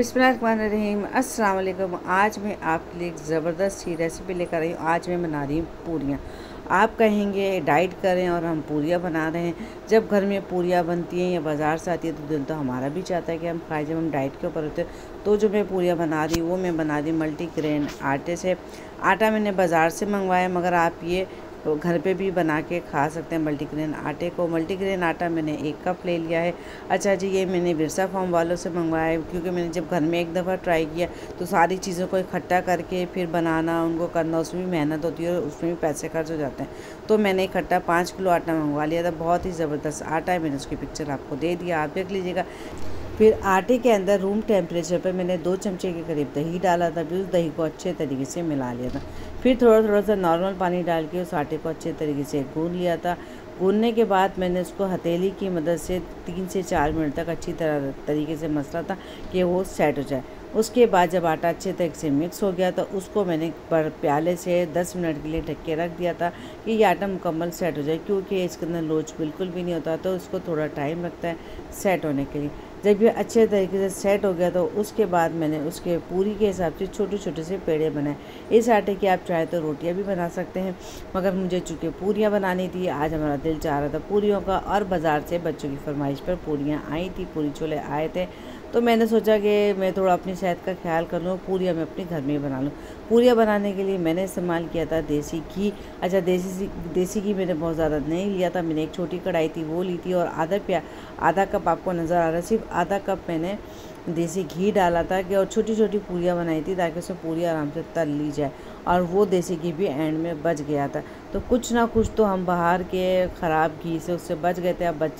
बिस्मिल्लाहिर्रहमानिर्रहीम। अस्सलाम वालेकुम। आज मैं आपके लिए एक ज़बरदस्त सी रेसिपी लेकर आई हूँ। आज मैं बना रही हूँ पूरियाँ। आप कहेंगे डाइट करें और हम पूरियाँ बना रहे हैं। जब घर में पूरियाँ बनती हैं या बाज़ार से आती है तो दिल तो हमारा भी चाहता है कि हम खाएं। जब हम डाइट के ऊपर होते हैं तो जो मैं पूरियाँ बना रही हूँ वो मैं बना रही मल्टीग्रेन आटे से। आटा मैंने बाज़ार से मंगवाया, मगर आप ये तो घर पे भी बना के खा सकते हैं मल्टीग्रेन आटे को। मल्टीग्रेन आटा मैंने 1 कप ले लिया है। अच्छा जी, ये मैंने बिरसा फार्म वालों से मंगवाया है, क्योंकि मैंने जब घर में एक दफ़ा ट्राई किया तो सारी चीज़ों को इकट्ठा करके फिर बनाना, उनको करना, उसमें भी मेहनत होती है और उसमें भी पैसे खर्च हो जाते हैं। तो मैंने इकट्ठा 5 किलो आटा मंगवा लिया था। बहुत ही ज़बरदस्त आटा है। मैंने उसकी पिक्चर आपको दे दिया, आप देख लीजिएगा। फिर आटे के अंदर रूम टेम्परेचर पर मैंने 2 चमचे के करीब दही डाला था। फिर उस दही को अच्छे तरीके से मिला लिया था। फिर थोड़ा थोड़ा सा नॉर्मल पानी डाल के उस आटे को अच्छे तरीके से गूँध लिया था। गूँधने के बाद मैंने उसको हथेली की मदद से 3 से 4 मिनट तक अच्छी तरीके से मसला था कि वो सेट हो जाए। उसके बाद जब आटा अच्छे तरीके से मिक्स हो गया तो उसको मैंने प्याले से 10 मिनट के लिए ढक के रख दिया था कि ये आटा मुकम्मल सेट हो जाए, क्योंकि इसके अंदर लोच बिल्कुल भी नहीं होता, तो उसको थोड़ा टाइम लगता है सेट होने के लिए। जब ये अच्छे तरीके से सेट हो गया तो उसके बाद मैंने उसके पूरी के हिसाब से छोटे छोटे से पेड़े बनाए। इस आटे की आप चाहे तो रोटियां भी बना सकते हैं, मगर मुझे चूँकि पूरियां बनानी थी, आज हमारा दिल चाह रहा था पूरियों का, और बाज़ार से बच्चों की फरमाइश पर पूरियां आई थी, पूरी छोले आए थे। तो मैंने सोचा कि मैं थोड़ा अपनी सेहत का ख्याल कर लूँ, पूरियाँ मैं अपने घर में ही बना लूँ। पूरियाँ बनाने के लिए मैंने इस्तेमाल किया था देसी घी। अच्छा, देसी घी मैंने बहुत ज़्यादा नहीं लिया था। मैंने एक छोटी कढ़ाई थी वो ली थी, और आधा कप आपको नज़र आ रहा है, सिर्फ आधा कप मैंने देसी घी डाला था कि और छोटी छोटी पूरियाँ बनाई थी ताकि उसमें पूरी आराम से तल ली जाए, और वो देसी घी भी एंड में बच गया था। तो कुछ ना कुछ तो हम बाहर के ख़राब घी से उससे बच गए थे। अब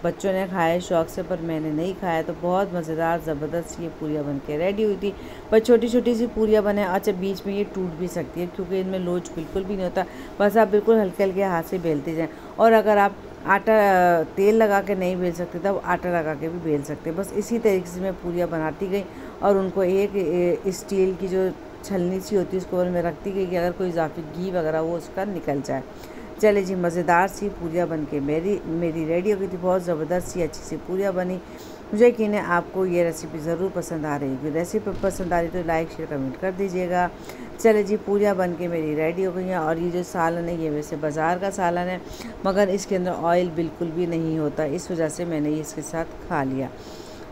बच्चों ने खाए शौक़ से, पर मैंने नहीं खाया। तो बहुत मज़ेदार ज़बरदस्त ये पूरियाँ बन के रेडी हुई थी। पर छोटी छोटी सी पूरियाँ बने। अच्छा, बीच में ये टूट भी सकती है क्योंकि इनमें लोच बिल्कुल भी नहीं होता। बस आप बिल्कुल हल्के हल्के हाथ से बेलते जाएँ, और अगर आप आटा तेल लगा के नहीं बेल सकते तब आटा लगा के भी बेल सकते। बस इसी तरीके से मैं पूरियाँ बनाती गई, और उनको एक स्टील की जो छलनी सी होती है उसको में रखती गई कि अगर कोई इजाफी घी वगैरह वो उसका निकल जाए। चले जी, मज़ेदार सी पूरियाँ बन के मेरी रेडी हो गई थी। बहुत ज़बरदस्त सी अच्छी सी पूरियाँ बनी। मुझे यकीन है आपको ये रेसिपी ज़रूर पसंद आ रही है। रेसिपी पसंद आ रही तो लाइक शेयर कमेंट कर दीजिएगा। चले जी, पूरियाँ बन के मेरी रेडी हो गई हैं। और ये जो सालन है ये वैसे बाज़ार का सालन है, मगर इसके अंदर ऑयल बिल्कुल भी नहीं होता, इस वजह से मैंने ये इसके साथ खा लिया।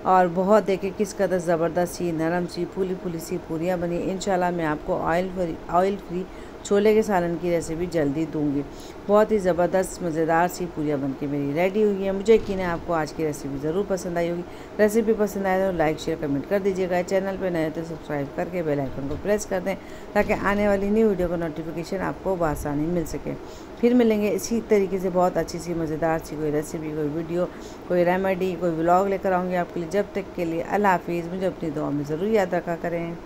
और बहुत देखें किस कदर ज़बरदस्त सी नरम सी फूली फूली सी पूरियाँ बनी। इंशाल्लाह मैं आपको ऑयल फ्री छोले के सालन की रेसिपी जल्दी दूंगी। बहुत ही ज़बरदस्त मज़ेदार सी पूरियाँ बन के मेरी रेडी हुई है। मुझे यकीन है आपको आज की रेसिपी ज़रूर पसंद आई होगी। रेसिपी पसंद आए तो लाइक शेयर कमेंट कर दीजिएगा। चैनल पर नए तो सब्सक्राइब करके बेल आइकन को प्रेस कर दें ताकि आने वाली न्यू वीडियो का नोटिफिकेशन आपको बआसानी मिल सके। फिर मिलेंगे इसी तरीके से बहुत अच्छी सी मज़ेदार सी कोई रेसिपी, कोई वीडियो, कोई रेमेडी, कोई व्लॉग लेकर आऊँगी आपके लिए। जब तक के लिए अल्लाह हाफिज़। मुझे अपनी दुआ में ज़रूर याद रखा करें।